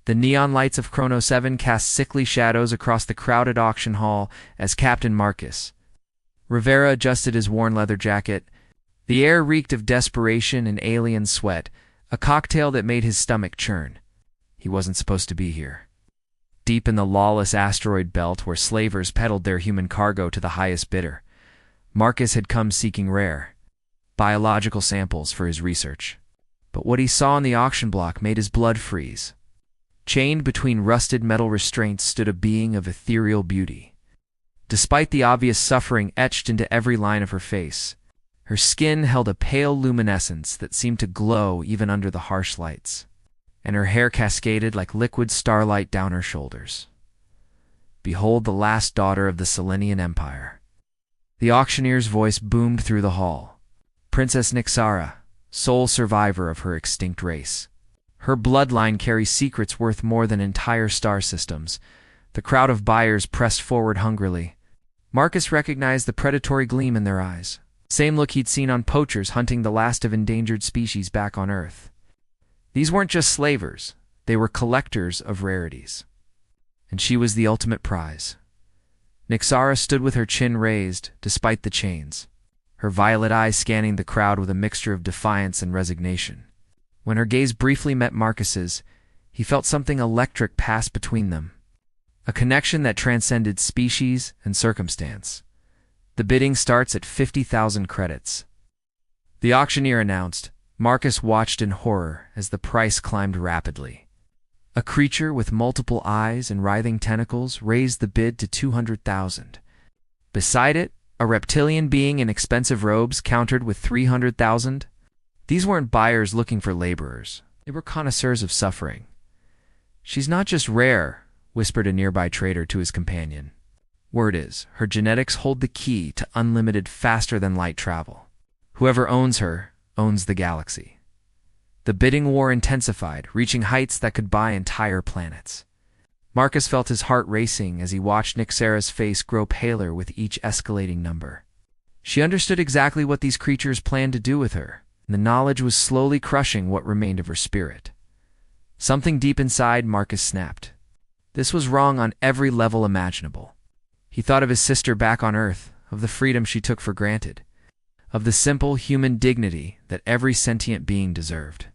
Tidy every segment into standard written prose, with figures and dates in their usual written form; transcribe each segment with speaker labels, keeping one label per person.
Speaker 1: The neon lights of Chrono 7 cast sickly shadows across the crowded auction hall as Captain Marcus Rivera adjusted his worn leather jacket. The air reeked of desperation and alien sweat, a cocktail that made his stomach churn. He wasn't supposed to be here. Deep in the lawless asteroid belt where slavers peddled their human cargo to the highest bidder, Marcus had come seeking rare, biological samples for his research. But what he saw on the auction block made his blood freeze. Chained between rusted metal restraints stood a being of ethereal beauty. Despite the obvious suffering etched into every line of her face, her skin held a pale luminescence that seemed to glow even under the harsh lights, and her hair cascaded like liquid starlight down her shoulders. Behold the last daughter of the Selenian Empire. The auctioneer's voice boomed through the hall. Princess Nixara, sole survivor of her extinct race. Her bloodline carries secrets worth more than entire star systems. The crowd of buyers pressed forward hungrily. Marcus recognized the predatory gleam in their eyes. Same look he'd seen on poachers hunting the last of endangered species back on Earth. These weren't just slavers, they were collectors of rarities. And she was the ultimate prize. Nixara stood with her chin raised, despite the chains, her violet eyes scanning the crowd with a mixture of defiance and resignation. When her gaze briefly met Marcus's, he felt something electric pass between them. A connection that transcended species and circumstance. The bidding starts at 50,000 credits. The auctioneer announced. Marcus watched in horror as the price climbed rapidly. A creature with multiple eyes and writhing tentacles raised the bid to 200,000. Beside it, a reptilian being in expensive robes countered with 300,000. These weren't buyers looking for laborers. They were connoisseurs of suffering. "She's not just rare," whispered a nearby trader to his companion. "Word is, her genetics hold the key to unlimited faster-than-light travel. Whoever owns her owns the galaxy." The bidding war intensified, reaching heights that could buy entire planets. Marcus felt his heart racing as he watched Nixara's face grow paler with each escalating number. She understood exactly what these creatures planned to do with her, and the knowledge was slowly crushing what remained of her spirit. Something deep inside Marcus snapped. This was wrong on every level imaginable. He thought of his sister back on Earth, of the freedom she took for granted, of the simple human dignity that every sentient being deserved.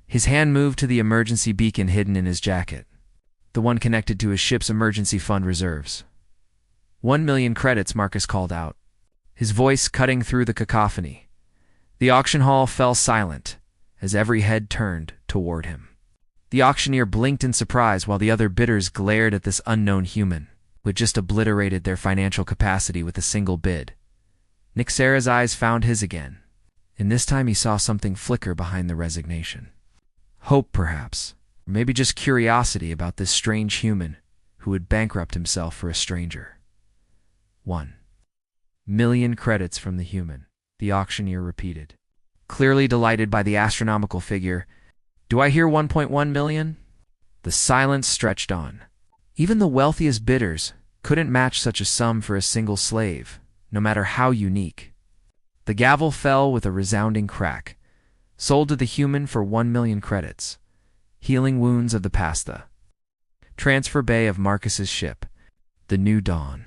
Speaker 1: His hand moved to the emergency beacon hidden in his jacket, the one connected to his ship's emergency fund reserves. 1,000,000 credits, Marcus called out, his voice cutting through the cacophony. The auction hall fell silent as every head turned toward him. The auctioneer blinked in surprise while the other bidders glared at this unknown human, who had just obliterated their financial capacity with a single bid. Nixara's eyes found his again, and this time he saw something flicker behind the resignation. Hope, perhaps, or maybe just curiosity about this strange human who would bankrupt himself for a stranger. 1,000,000 credits from the human, the auctioneer repeated, clearly delighted by the astronomical figure. "Do I hear 1.1 million? The silence stretched on. Even the wealthiest bidders couldn't match such a sum for a single slave, no matter how unique. The gavel fell with a resounding crack. Sold to the human for 1,000,000 credits. Healing wounds of the pasta. Transfer bay of Marcus's ship. The new dawn.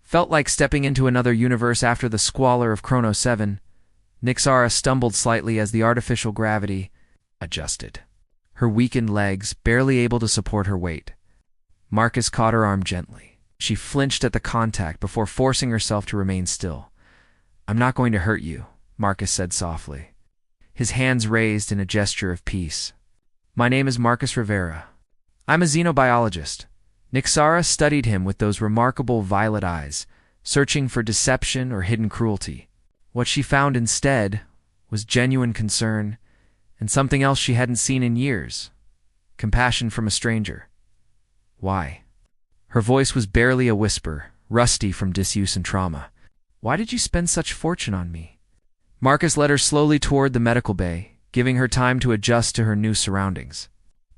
Speaker 1: Felt like stepping into another universe after the squalor of Chrono 7. Nixara stumbled slightly as the artificial gravity adjusted. Her weakened legs barely able to support her weight. Marcus caught her arm gently. She flinched at the contact before forcing herself to remain still. "I'm not going to hurt you," Marcus said softly, his hands raised in a gesture of peace. "My name is Marcus Rivera. I'm a xenobiologist." Nixara studied him with those remarkable violet eyes, searching for deception or hidden cruelty. What she found instead was genuine concern and something else she hadn't seen in years: compassion from a stranger. "Why?" Her voice was barely a whisper, rusty from disuse and trauma. "Why did you spend such fortune on me?" Marcus led her slowly toward the medical bay, giving her time to adjust to her new surroundings.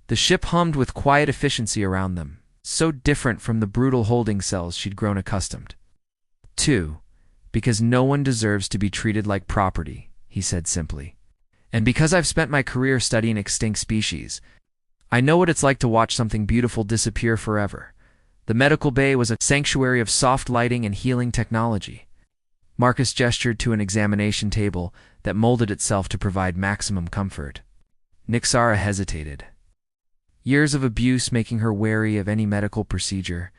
Speaker 1: The ship hummed with quiet efficiency around them, so different from the brutal holding cells she'd grown accustomed. 2. Because no one deserves to be treated like property, he said simply. And because I've spent my career studying extinct species, I know what it's like to watch something beautiful disappear forever. The medical bay was a sanctuary of soft lighting and healing technology. Marcus gestured to an examination table that molded itself to provide maximum comfort. Nixara hesitated. Years of abuse making her wary of any medical procedure.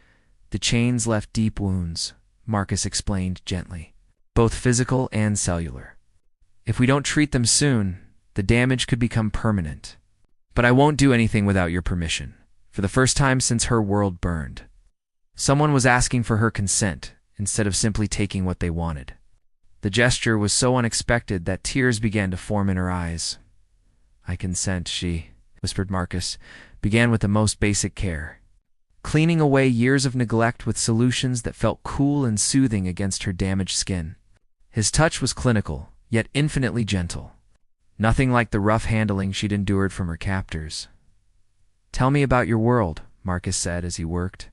Speaker 1: The chains left deep wounds, Marcus explained gently, both physical and cellular. If we don't treat them soon, the damage could become permanent. But I won't do anything without your permission. For the first time since her world burned, someone was asking for her consent instead of simply taking what they wanted. The gesture was so unexpected that tears began to form in her eyes. I consent, she whispered. Marcus began with the most basic care, cleaning away years of neglect with solutions that felt cool and soothing against her damaged skin. His touch was clinical, yet infinitely gentle. Nothing like the rough handling she'd endured from her captors. Tell me about your world, Marcus said as he worked,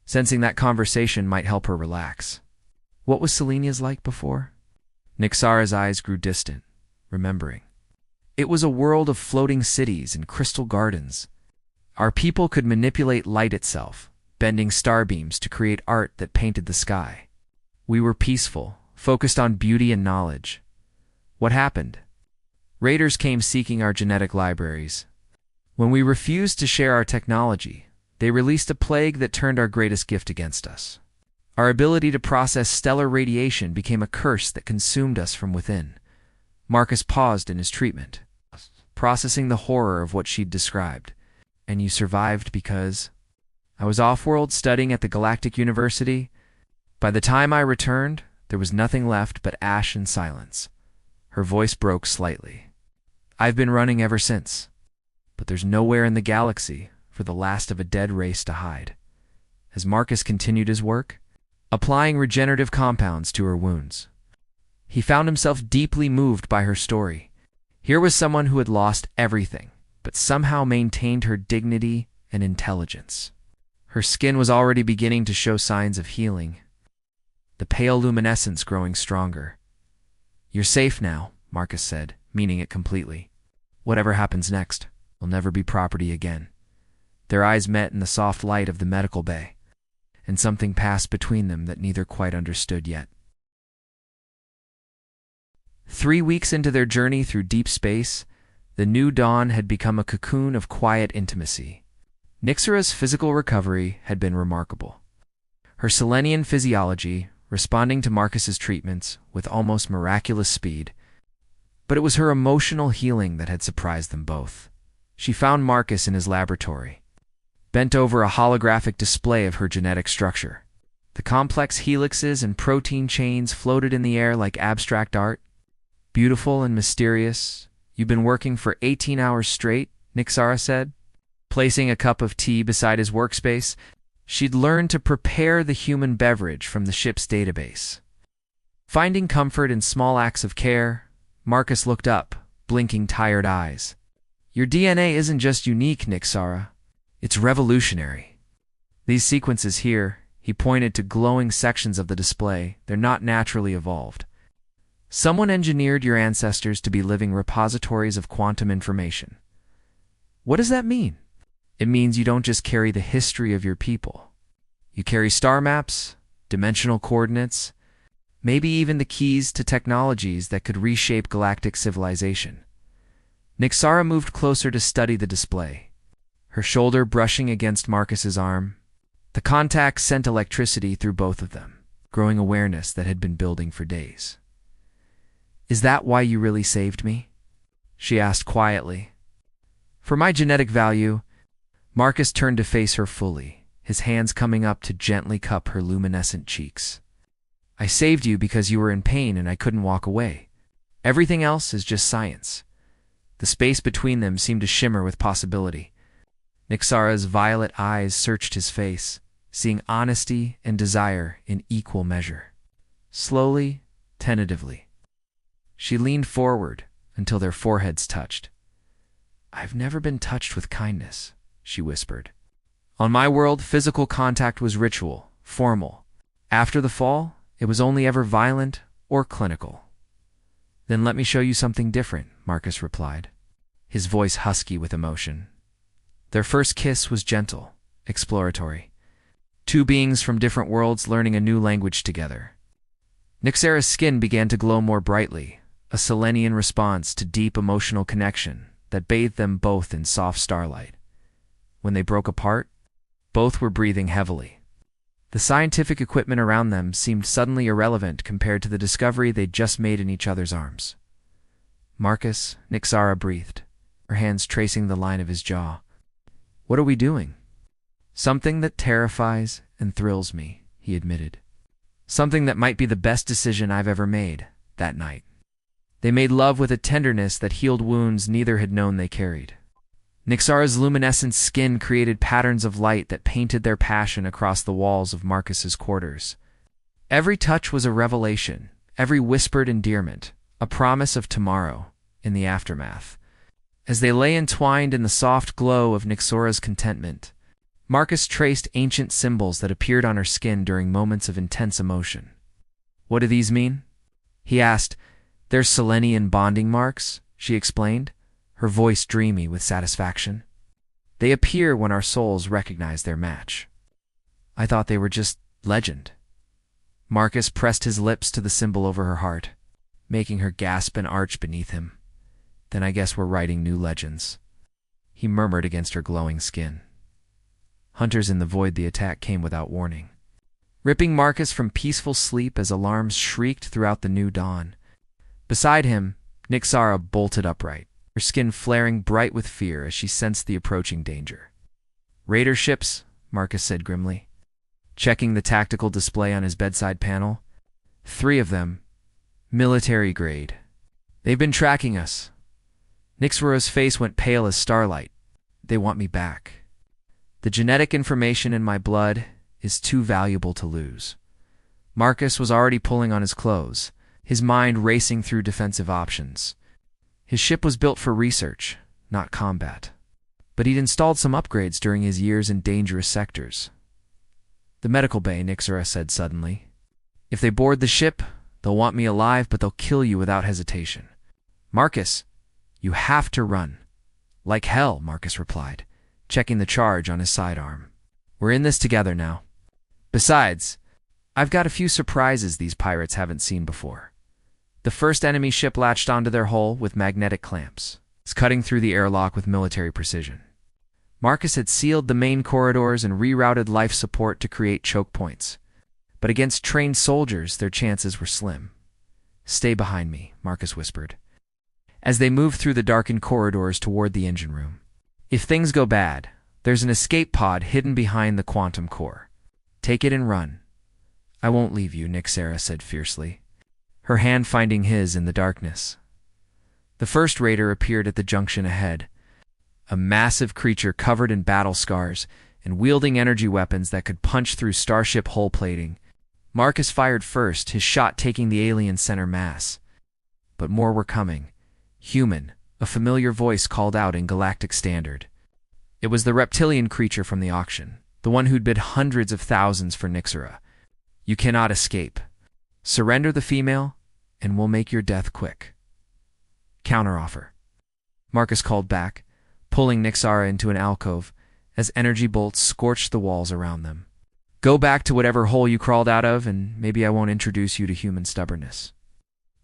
Speaker 1: sensing that conversation might help her relax. What was Selenia's like before? Nixara's eyes grew distant, remembering. It was a world of floating cities and crystal gardens. Our people could manipulate light itself, bending starbeams to create art that painted the sky. We were peaceful, focused on beauty and knowledge. What happened? Raiders came seeking our genetic libraries. When we refused to share our technology, they released a plague that turned our greatest gift against us. Our ability to process stellar radiation became a curse that consumed us from within. Marcus paused in his treatment, processing the horror of what she'd described. And you survived because? I was off-world studying at the Galactic University. By the time I returned, there was nothing left but ash and silence. Her voice broke slightly. I've been running ever since, but there's nowhere in the galaxy for the last of a dead race to hide. As Marcus continued his work, applying regenerative compounds to her wounds, he found himself deeply moved by her story. Here was someone who had lost everything, but somehow maintained her dignity and intelligence. Her skin was already beginning to show signs of healing, the pale luminescence growing stronger. You're safe now, Marcus said, meaning it completely. Whatever happens next will never be property again. Their eyes met in the soft light of the medical bay, and something passed between them that neither quite understood yet. 3 weeks into their journey through deep space, the new dawn had become a cocoon of quiet intimacy. Nixara's physical recovery had been remarkable. Her Selenian physiology responding to Marcus's treatments with almost miraculous speed. But it was her emotional healing that had surprised them both. She found Marcus in his laboratory, bent over a holographic display of her genetic structure. The complex helixes and protein chains floated in the air like abstract art. Beautiful and mysterious. You've been working for 18 hours straight, Nixara said, placing a cup of tea beside his workspace. She'd learned to prepare the human beverage from the ship's database. Finding comfort in small acts of care, Marcus looked up, blinking tired eyes. Your DNA isn't just unique, Nixara. It's revolutionary. These sequences here, he pointed to glowing sections of the display, they're not naturally evolved. Someone engineered your ancestors to be living repositories of quantum information. What does that mean? It means you don't just carry the history of your people. You carry star maps, dimensional coordinates, maybe even the keys to technologies that could reshape galactic civilization. Nixara moved closer to study the display, her shoulder brushing against Marcus's arm. The contact sent electricity through both of them, growing awareness that had been building for days. Is that why you really saved me? She asked quietly. For my genetic value. Marcus turned to face her fully, his hands coming up to gently cup her luminescent cheeks. I saved you because you were in pain and I couldn't walk away. Everything else is just science. The space between them seemed to shimmer with possibility. Nixara's violet eyes searched his face, seeing honesty and desire in equal measure. Slowly, tentatively, she leaned forward until their foreheads touched. I've never been touched with kindness, she whispered. On my world, physical contact was ritual, formal. After the fall, it was only ever violent or clinical. Then let me show you something different, Marcus replied, his voice husky with emotion. Their first kiss was gentle, exploratory. Two beings from different worlds learning a new language together. Nyxera's skin began to glow more brightly, a Selenian response to deep emotional connection that bathed them both in soft starlight. When they broke apart, both were breathing heavily. The scientific equipment around them seemed suddenly irrelevant compared to the discovery they'd just made in each other's arms. Marcus, Nyxera breathed, her hands tracing the line of his jaw. "What are we doing?" "Something that terrifies and thrills me," he admitted. "Something that might be the best decision I've ever made," that night. They made love with a tenderness that healed wounds neither had known they carried. Nyxera's luminescent skin created patterns of light that painted their passion across the walls of Marcus's quarters. Every touch was a revelation, every whispered endearment, a promise of tomorrow in the aftermath. As they lay entwined in the soft glow of Nyxera's contentment, Marcus traced ancient symbols that appeared on her skin during moments of intense emotion. "What do these mean?" he asked. "They're Selenian bonding marks," she explained, her voice dreamy with satisfaction. "They appear when our souls recognize their match." "I thought they were just legend." Marcus pressed his lips to the symbol over her heart, making her gasp and arch beneath him. "Then I guess we're writing new legends," he murmured against her glowing skin. Hunters in the void, the attack came without warning, ripping Marcus from peaceful sleep as alarms shrieked throughout the new dawn. Beside him, Nyxera bolted upright, her skin flaring bright with fear as she sensed the approaching danger. "Raider ships," Marcus said grimly, checking the tactical display on his bedside panel. "3 of them, military grade. They've been tracking us." Nyxera's face went pale as starlight. "They want me back. The genetic information in my blood is too valuable to lose." Marcus was already pulling on his clothes, his mind racing through defensive options. His ship was built for research, not combat. But he'd installed some upgrades during his years in dangerous sectors. "The medical bay," Nyxera said suddenly. "If they board the ship, they'll want me alive, but they'll kill you without hesitation." "Marcus, you have to run." "Like hell," Marcus replied, checking the charge on his sidearm. "We're in this together now. Besides, I've got a few surprises these pirates haven't seen before." The first enemy ship latched onto their hull with magnetic clamps, cutting through the airlock with military precision. Marcus had sealed the main corridors and rerouted life support to create choke points. But against trained soldiers, their chances were slim. "Stay behind me," Marcus whispered, as they moved through the darkened corridors toward the engine room. "If things go bad, there's an escape pod hidden behind the quantum core. Take it and run." "I won't leave you," Nyxera said fiercely, her hand finding his in the darkness. The first raider appeared at the junction ahead, a massive creature covered in battle scars and wielding energy weapons that could punch through starship hull plating. Marcus fired first, his shot taking the alien center mass. But more were coming. "Human," a familiar voice called out in Galactic Standard. It was the reptilian creature from the auction, the one who'd bid hundreds of thousands for Nyxera. "You cannot escape. Surrender the female, and we'll make your death quick." "Counteroffer," Marcus called back, pulling Nyxera into an alcove as energy bolts scorched the walls around them. "Go back to whatever hole you crawled out of, and maybe I won't introduce you to human stubbornness."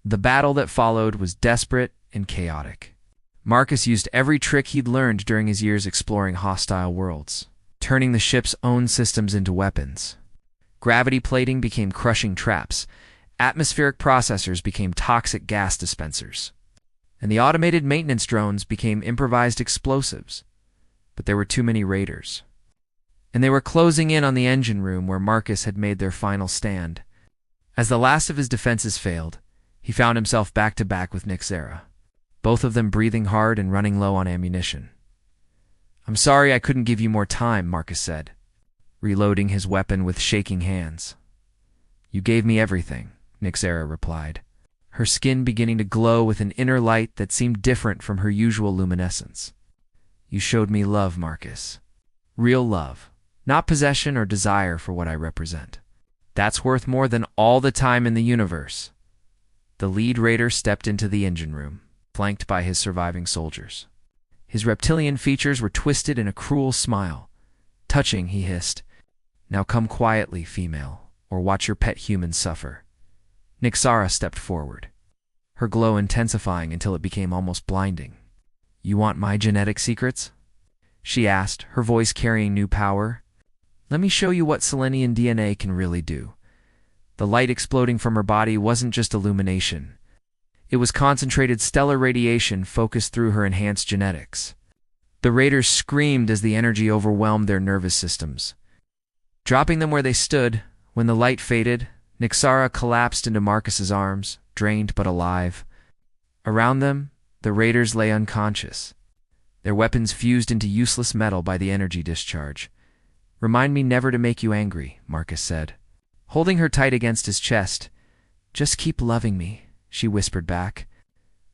Speaker 1: The battle that followed was desperate and chaotic. Marcus used every trick he'd learned during his years exploring hostile worlds, turning the ship's own systems into weapons. Gravity plating became crushing traps, atmospheric processors became toxic gas dispensers, and the automated maintenance drones became improvised explosives. But there were too many raiders, and they were closing in on the engine room where Marcus had made their final stand. As the last of his defenses failed, he found himself back to back with Nyxera, both of them breathing hard and running low on ammunition. "I'm sorry I couldn't give you more time," Marcus said, reloading his weapon with shaking hands. "You gave me everything," Nyxera replied, her skin beginning to glow with an inner light that seemed different from her usual luminescence. "You showed me love, Marcus. Real love, not possession or desire for what I represent. That's worth more than all the time in the universe." The lead raider stepped into the engine room, flanked by his surviving soldiers. His reptilian features were twisted in a cruel smile. "Touching," he hissed. "Now come quietly, female, or watch your pet humans suffer." Nyxara stepped forward, her glow intensifying until it became almost blinding. "You want my genetic secrets?" she asked, her voice carrying new power. "Let me show you what Selenian DNA can really do." The light exploding from her body wasn't just illumination. It was concentrated stellar radiation focused through her enhanced genetics. The raiders screamed as the energy overwhelmed their nervous systems. Dropping them where they stood, when the light faded, Nyxara collapsed into Marcus's arms, drained but alive. Around them, the raiders lay unconscious, their weapons fused into useless metal by the energy discharge. "Remind me never to make you angry," Marcus said. Holding her tight against his chest, "Just keep loving me," she whispered back.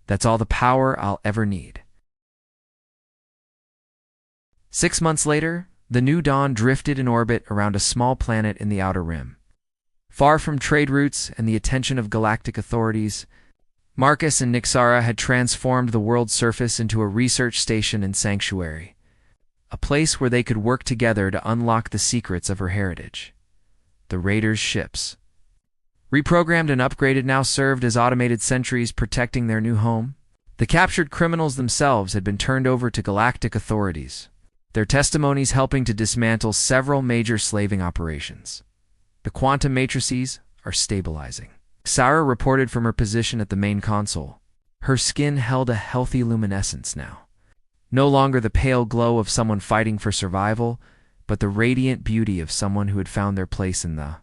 Speaker 1: "That's all the power I'll ever need." 6 months later, the New Dawn drifted in orbit around a small planet in the Outer Rim. Far from trade routes and the attention of galactic authorities, Marcus and Nyxara had transformed the world's surface into a research station and sanctuary, a place where they could work together to unlock the secrets of her heritage. The raiders' ships, reprogrammed and upgraded, now served as automated sentries protecting their new home. The captured criminals themselves had been turned over to galactic authorities, their testimonies helping to dismantle several major slaving operations. The quantum matrices are stabilizing. Sarah reported from her position at the main console. Her skin held a healthy luminescence now. No longer the pale glow of someone fighting for survival, but the radiant beauty of someone who had found their place in the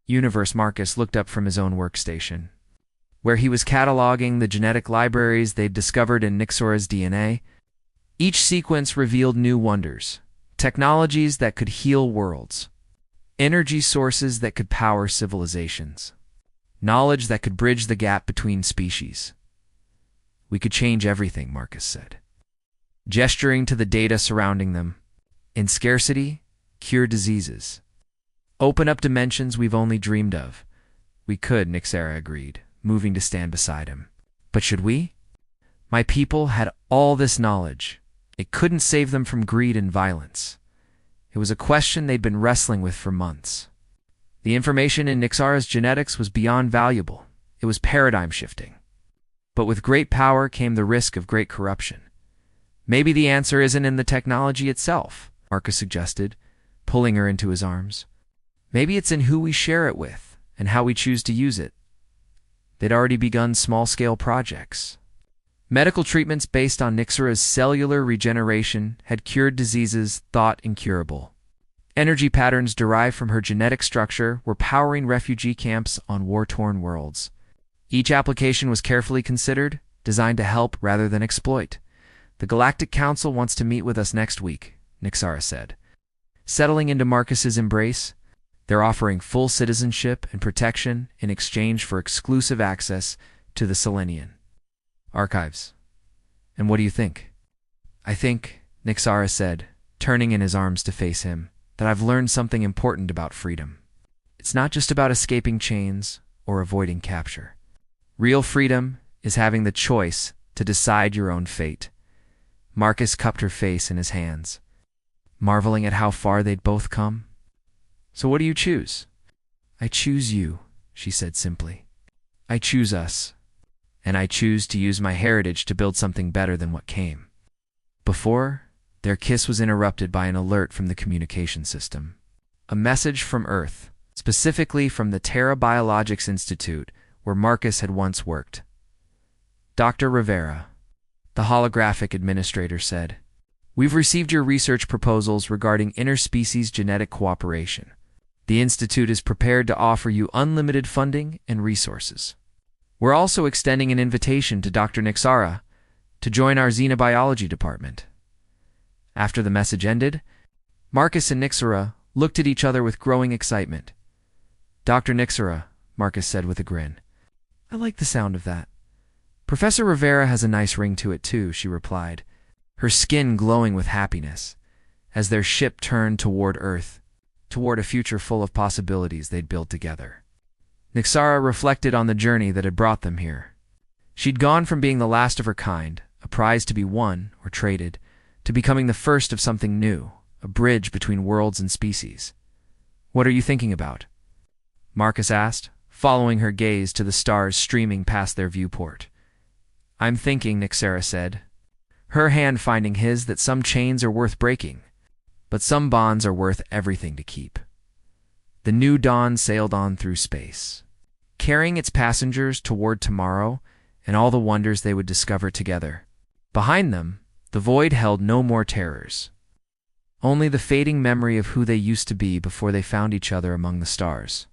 Speaker 1: universe. Marcus looked up from his own workstation, where he was cataloging the genetic libraries they'd discovered in Nyxara's DNA. Each sequence revealed new wonders, technologies that could heal worlds, energy sources that could power civilizations, knowledge that could bridge the gap between species. "We could change everything," Marcus said, gesturing to the data surrounding them. "In scarcity, cure diseases. Open up dimensions we've only dreamed of." "We could," Nyxara agreed, moving to stand beside him. "But should we? My people had all this knowledge. It couldn't save them from greed and violence." It was a question they'd been wrestling with for months. The information in Nyxara's genetics was beyond valuable. It was paradigm-shifting. But with great power came the risk of great corruption. "Maybe the answer isn't in the technology itself," Marcus suggested, pulling her into his arms. "Maybe it's in who we share it with and how we choose to use it." They'd already begun small-scale projects. Medical treatments based on Nyxara's cellular regeneration had cured diseases thought incurable. Energy patterns derived from her genetic structure were powering refugee camps on war-torn worlds. Each application was carefully considered, designed to help rather than exploit. "The Galactic Council wants to meet with us next week," Nyxara said. Settling into Marcus's embrace, they're offering full citizenship and protection in exchange for exclusive access to the Selenian archives. "And what do you think?" "I think," Nyxara said, turning in his arms to face him, "that I've learned something important about freedom. It's not just about escaping chains or avoiding capture. Real freedom is having the choice to decide your own fate." Marcus cupped her face in his hands, marveling at how far they'd both come. "So what do you choose?" "I choose you," she said simply. "I choose us. And I choose to use my heritage to build something better than what came." Before, their kiss was interrupted by an alert from the communication system. A message from Earth, specifically from the Terra Biologics Institute, where Marcus had once worked. "Dr. Rivera," the holographic administrator said, "we've received your research proposals regarding interspecies genetic cooperation. The Institute is prepared to offer you unlimited funding and resources. We're also extending an invitation to Dr. Nyxara to join our xenobiology department." After the message ended, Marcus and Nyxara looked at each other with growing excitement. "Dr. Nyxara," Marcus said with a grin. "I like the sound of that." "Professor Rivera has a nice ring to it too," she replied, her skin glowing with happiness, as their ship turned toward Earth, toward a future full of possibilities they'd build together. Nyxara reflected on the journey that had brought them here. She'd gone from being the last of her kind, a prize to be won or traded, to becoming the first of something new, a bridge between worlds and species. "What are you thinking about?" Marcus asked, following her gaze to the stars streaming past their viewport. "I'm thinking," Nyxera said, her hand finding his, "that some chains are worth breaking, but some bonds are worth everything to keep." The new dawn sailed on through space, carrying its passengers toward tomorrow and all the wonders they would discover together. Behind them, the void held no more terrors, only the fading memory of who they used to be before they found each other among the stars.